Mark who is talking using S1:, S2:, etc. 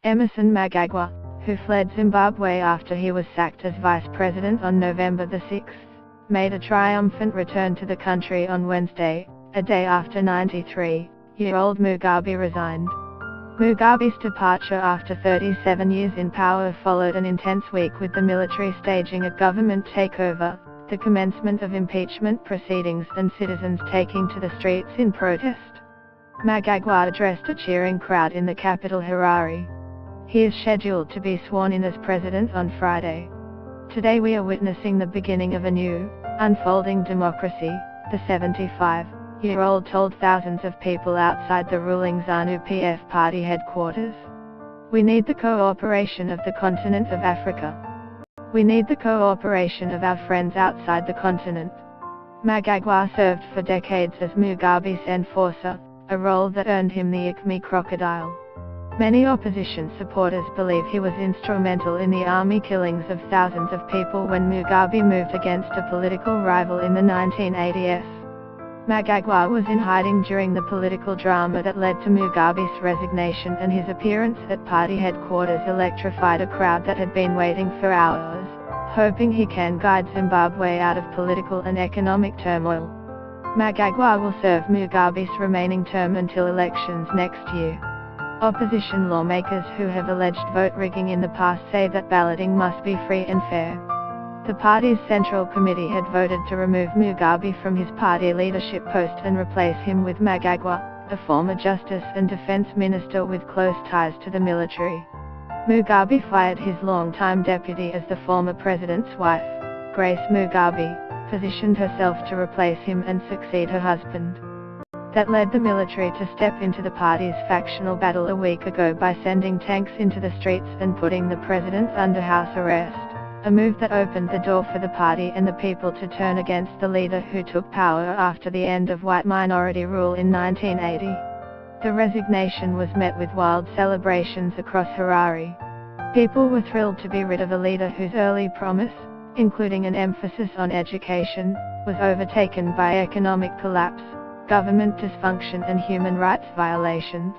S1: Emerson Mnangagwa, who fled Zimbabwe after he was sacked as vice president on November the 6th, made a triumphant return to the country on Wednesday, a day after 93-year-old Mugabe resigned. Mugabe's departure after 37 years in power followed an intense week with the military staging a government takeover, the commencement of impeachment proceedings and citizens taking to the streets in protest. Mnangagwa addressed a cheering crowd in the capital Harare. He is scheduled to be sworn in as president on Friday. Today we are witnessing the beginning of a new, unfolding democracy, the 75-year-old told thousands of people outside the ruling ZANU-PF party headquarters. We need the cooperation of the continent of Africa. We need the cooperation of our friends outside the continent. Mnangagwa served for decades as Mugabe's enforcer, a role that earned him the Acme crocodile. Many opposition supporters believe he was instrumental in the army killings of thousands of people when Mugabe moved against a political rival in the 1980s. Mnangagwa was in hiding during the political drama that led to Mugabe's resignation, and his appearance at party headquarters electrified a crowd that had been waiting for hours, hoping he can guide Zimbabwe out of political and economic turmoil. Mnangagwa will serve Mugabe's remaining term until elections next year. Opposition lawmakers who have alleged vote rigging in the past say that balloting must be free and fair. The party's Central Committee had voted to remove Mugabe from his party leadership post and replace him with Mnangagwa, a former Justice and Defense Minister with close ties to the military. Mugabe fired his longtime deputy as the former president's wife, Grace Mugabe, positioned herself to replace him and succeed her husband. That led the military to step into the party's factional battle a week ago by sending tanks into the streets and putting the president under house arrest, a move that opened the door for the party and the people to turn against the leader who took power after the end of white minority rule in 1980. The resignation was met with wild celebrations across Harare. People were thrilled to be rid of a leader whose early promise, including an emphasis on education, was overtaken by economic collapse, government dysfunction and human rights violations.